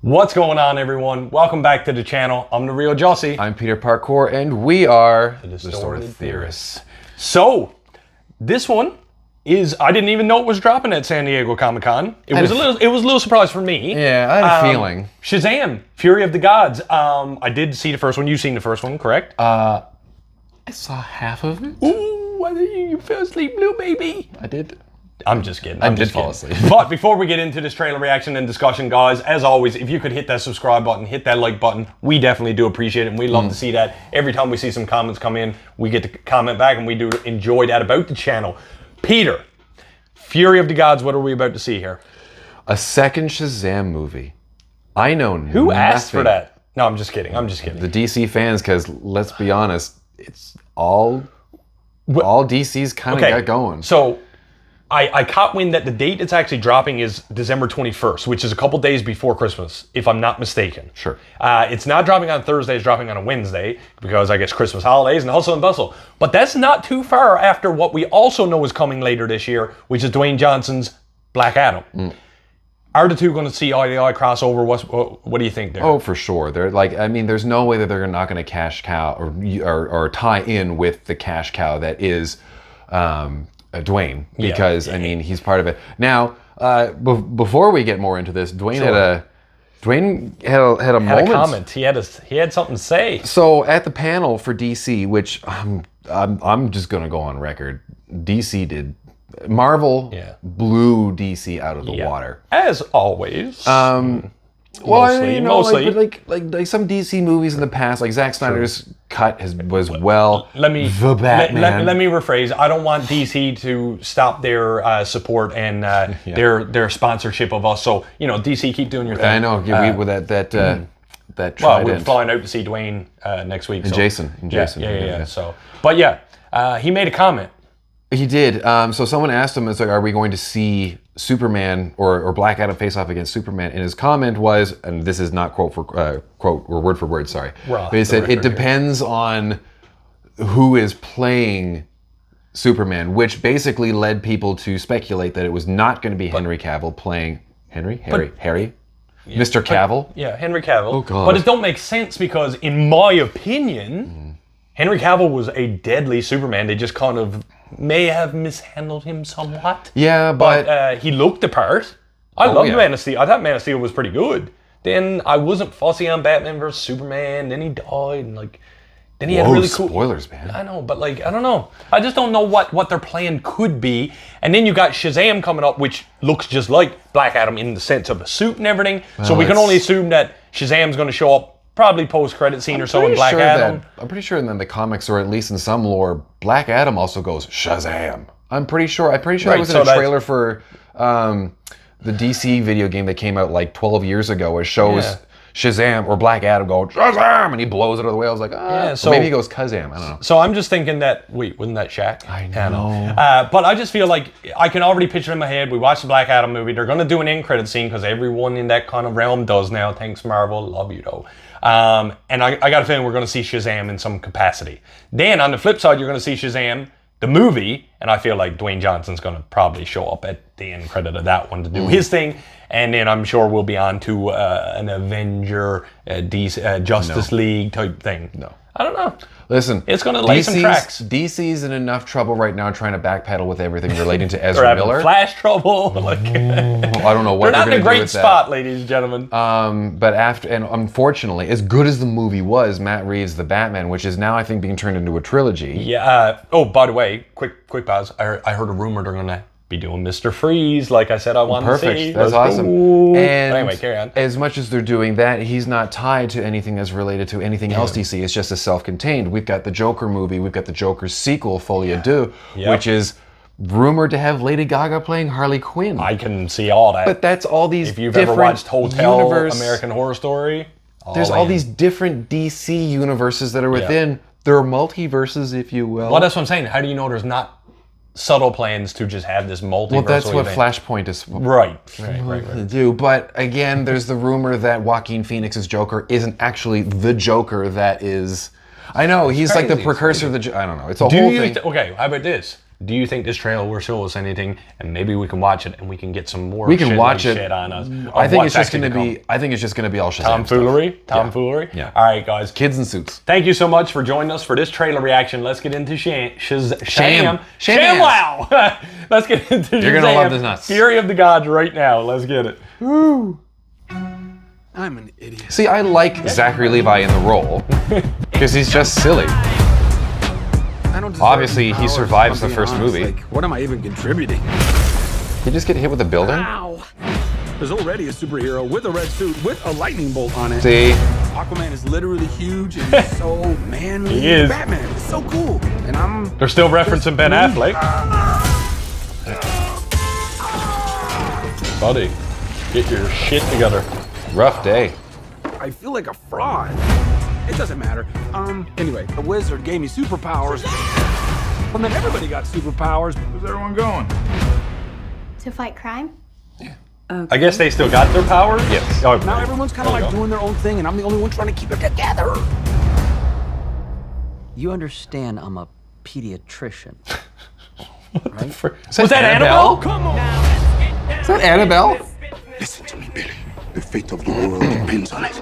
What's going on, everyone? Welcome back to the channel. I'm the real Jussy. I'm Peter Parkour, and we are the Distorted Theorists. So, this one is, I didn't even know it was dropping at San Diego Comic-Con. It was a little surprise for me. Yeah, I had a feeling. Shazam, Fury of the Gods. I did see the first one. You've seen the first one, correct? I saw half of it. Ooh, you fell asleep, little baby. I did. I'm just kidding. I did fall asleep. But before we get into this trailer reaction and discussion, guys, as always, if you could hit that subscribe button, hit that like button, we definitely do appreciate it, and we love to see that. Every time we see some comments come in, we get to comment back, and we do enjoy that about the channel. Peter, Fury of the Gods, what are we about to see here? A second Shazam movie. I know Who asked for that? No, I'm just kidding. I'm just kidding. The DC fans, because let's be honest, it's all DC's kind of got going. So, I caught wind that the date it's actually dropping is December 21st, which is a couple days before Christmas, if I'm not mistaken. Sure. It's not dropping on Thursday, it's dropping on a Wednesday, because I guess Christmas holidays and hustle and bustle. But that's not too far after what we also know is coming later this year, which is Dwayne Johnson's Black Adam. Are the two going to see eye-to-eye crossover? What do you think there? Oh, for sure. They're like, I mean, there's no way that they're not going to cash cow or tie in with the cash cow that is Dwayne, because I mean, he's part of it. Now, before we get more into this, Dwayne had a moment. A comment. He had something to say. So at the panel for DC, which I'm just gonna go on record, DC did. Marvel blew DC out of the water, as always. Mostly. Mostly. Some DC movies in the past, like Zack Snyder's cut was well. The Batman. Let me rephrase. I don't want DC to stop their support and their sponsorship of us. So DC, keep doing your thing. I know. With that well, we're flying out to see Dwayne next week. And Jason. Yeah. So, but he made a comment. He did. So someone asked him, "It's like, are we going to see Superman or Black Adam face off against Superman?" And his comment was, and this is not quote or word for word, sorry. But he said it depends on who is playing Superman, which basically led people to speculate that it was not going to be Henry Cavill playing Harry, Mr. Cavill. Henry Cavill. Oh God. But it don't make sense because, in my opinion, Henry Cavill was a deadly Superman. They just kind of may have mishandled him somewhat. Yeah, but he looked the part. I loved Man of Steel. I thought Man of Steel was pretty good. Then I wasn't fussy on Batman vs Superman. Then he died, and then he had really cool spoilers, man. I know, but I don't know. I just don't know what their plan could be. And then you got Shazam coming up, which looks just like Black Adam in the sense of a suit and everything. Well, so we can only assume that Shazam's going to show up. Probably post-credit scene or so in Black Adam. I'm pretty sure in the comics, or at least in some lore, Black Adam also goes Shazam. I'm pretty sure that was in a trailer for the DC video game that came out like 12 years ago. It shows Shazam or Black Adam going Shazam, and he blows it out of the way. I was like, so maybe he goes Kazam. I don't know. So I'm just thinking that, wait, wasn't that Shaq? I know. But I just feel like I can already picture in my head, we watched the Black Adam movie. They're going to do an end credit scene because everyone in that kind of realm does now. Thanks, Marvel. Love you, though. And I got a feeling we're going to see Shazam in some capacity. Then on the flip side, you're going to see Shazam, the movie, and I feel like Dwayne Johnson's going to probably show up at the end credit of that one to do his thing. And then I'm sure we'll be on to an Avenger, Justice League type thing. No. I don't know. Listen, it's going to lay some tracks. DC's in enough trouble right now trying to backpedal with everything relating to Ezra Miller. Flash trouble. I don't know what they're not in a great spot, that. Ladies and gentlemen. But unfortunately, as good as the movie was, Matt Reeves' The Batman, which is now I think being turned into a trilogy. Yeah. By the way, quick pause. I heard a rumor they're going to be doing Mr. Freeze, like I said I wanted to see. Perfect. That's awesome. And anyway, carry on. As much as they're doing that, he's not tied to anything that's related to anything else DC. It's just a self-contained. We've got the Joker movie. We've got the Joker sequel, Folie à Deux, which is rumored to have Lady Gaga playing Harley Quinn. I can see all that. But that's all these if you've different ever watched Hotel universe, American Horror Story, there's all these different DC universes that are within. There are multiverses, if you will. Well, that's what I'm saying. How do you know there's not subtle plans to just have this multiverse? Well, that's what Flashpoint is right. do. But again, there's the rumor that Joaquin Phoenix's Joker isn't actually the Joker that is. I know he's like the precursor of the. I don't know. It's a whole thing. Okay, how about this? do you think this trailer will show us anything? And maybe we can watch it and we can get some more shit on us. I think it's just going to be. I think it's just going to be all Shazam Tomfoolery. Yeah. All right, guys. Kids in suits. Thank you so much for joining us for this trailer reaction. Let's get into Shazam. Wow. Let's get into You're gonna love this nuts. Fury of the Gods right now. Let's get it. Woo. I'm an idiot. See, I like Zachary Levi in the role because he's just silly. I don't Obviously, he power, survives the if I'm first being honest. movie. Like, what am I even contributing? He just get hit with a building? Ow! There's already a superhero with a red suit with a lightning bolt on it. See? Aquaman is literally huge and he's so manly. He is. Batman is so cool. And I'm... They're still referencing Ben Affleck. Buddy, get your shit together. Rough day. I feel like a fraud. It doesn't matter. Anyway, the wizard gave me superpowers. Well, then everybody got superpowers. Where's everyone going? To fight crime? I guess they still got their powers? Yes. Oh, Now everyone's kind of like doing their own thing, and I'm the only one trying to keep it together. You understand I'm a pediatrician, right? Was that Annabelle? Come on! Is that Annabelle? Listen to me, Billy. The fate of the world depends on it.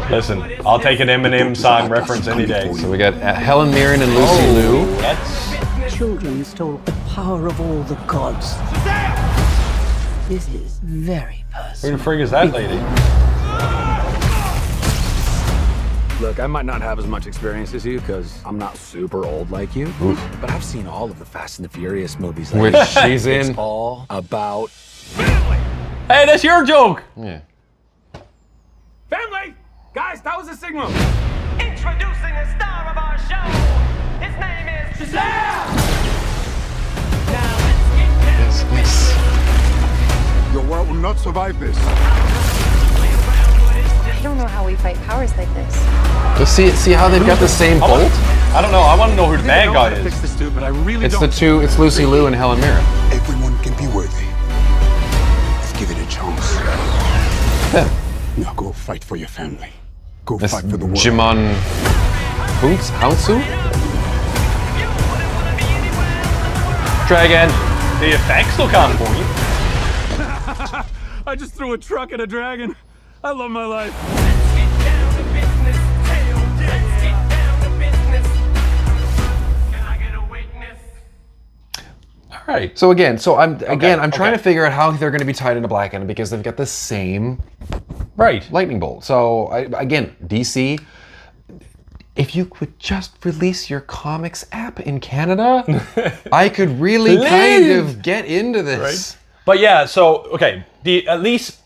Listen, I'll take an Eminem song reference any day. So we got Helen Mirren and Lucy Liu. That's... Children stole the power of all the gods. This is very Who personal. the frig is that lady? Look, I might not have as much experience as you because I'm not super old like you, but I've seen all of the Fast and the Furious movies. Like Which she's it's in. all about Hey, that's your joke! Yeah. family. Guys, that was a signal. Introducing the star of our show. His name is Shazam! Your world will not survive this. I don't know how we fight powers like this. Just see how they've got the same bolt? I don't know, I want to know who the bad guy Fix is. this dude, but I really It's don't. the two, it's Lucy Liu and Helen Mirren. Everyone can be worthy. Let's give it a chance. Now go fight for your family. Go That's fight for the world. Jimon Hounsou? Dragon. The effects look on point. I just threw a truck at a dragon. I love my life. All right. So again, I'm trying to okay. figure out how they're going to be tied into Black Adam because they've got the same Right. lightning bolt. So again, DC, if you could just release your comics app in Canada, I could really kind of get into this. But yeah, so, okay, at least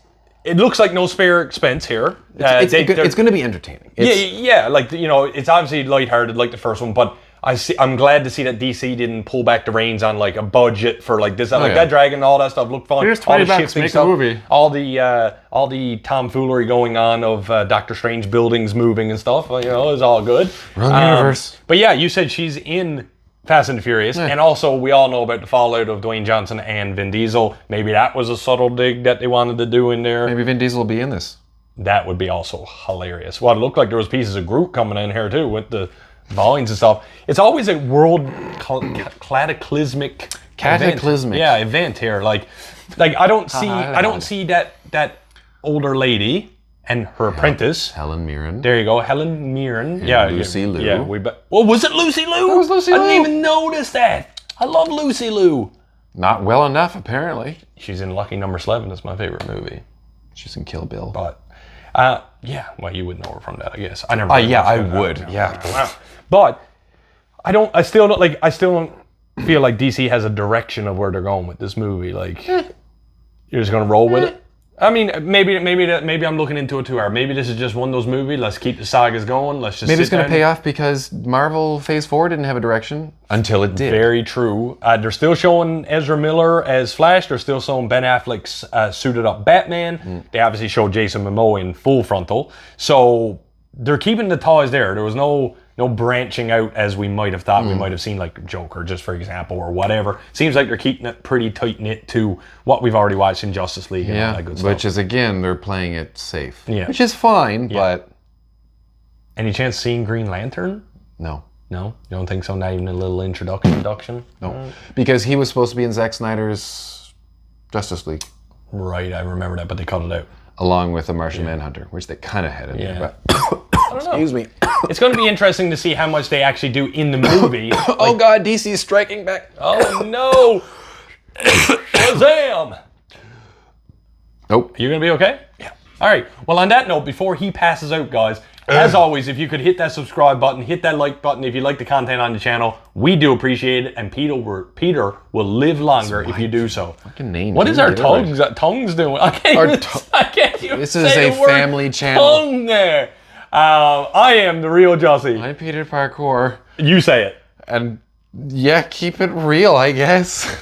it looks like no spare expense here. It's going to be entertaining. Yeah, like, you know, it's obviously lighthearted like the first one, but I'm glad to see that DC didn't pull back the reins on like a budget for like this, that dragon, all that stuff looked fun. Here's all the $20, shifting make a stuff, movie. all the tomfoolery going on of Doctor Strange buildings moving and stuff. You know, it's all good. Run the universe. But yeah, you said she's in Fast and the Furious, and also we all know about the fallout of Dwayne Johnson and Vin Diesel. Maybe that was a subtle dig that they wanted to do in there. Maybe Vin Diesel will be in this. That would be also hilarious. Well, it looked like there was pieces of Groot coming in here too with the vines and stuff. It's always a world cataclysmic event here. Like I don't see that older lady and her apprentice. Helen Mirren. There you go, Helen Mirren. And Lucy Liu. Yeah, was it Lucy Liu? That was Lucy I Liu. didn't even notice that. I love Lucy Liu. Not well enough, apparently. She's in Lucky Number 11. That's my favorite movie. She's in Kill Bill. But yeah, well, you would know her from that, I guess. I never. I would. Yeah. But I still don't feel like DC has a direction of where they're going with this movie. Like, you're just gonna roll with it. I mean, maybe I'm looking into it too hard. Maybe this is just one of those movies. Let's keep the sagas going. Let's just. Maybe it's going to pay off because Marvel Phase 4 didn't have a direction until it did. Very true. They're still showing Ezra Miller as Flash. They're still showing Ben Affleck's suited up Batman. They obviously showed Jason Momoa in full frontal. So they're keeping the ties there. There was no branching out as we might have thought. We might have seen like Joker, just for example, or whatever. Seems like they're keeping it pretty tight knit to what we've already watched in Justice League and all that good stuff. Which is again, they're playing it safe. Yeah. Which is fine, but any chance seeing Green Lantern? no. No, you don't think so? Not even a little introduction? No, because he was supposed to be in Zack Snyder's Justice League. Right, I remember that, but they cut it out. Along with the Martian Manhunter, which they kind of had in there. But I don't know. Excuse me. It's going to be interesting to see how much they actually do in the movie. Oh God, DC's striking back. Oh no! Shazam! Nope. You gonna be okay? Yeah. All right. Well, on that note, before he passes out, guys, as always, if you could hit that subscribe button, hit that like button if you like the content on the channel, we do appreciate it, and Peter will live longer if you do so. Fucking name. What is our tongues doing? I can't even This say is a the word family channel. tongue there. I am the real Jussy. I'm Peter Parkour. You say it. And yeah, keep it real, I guess.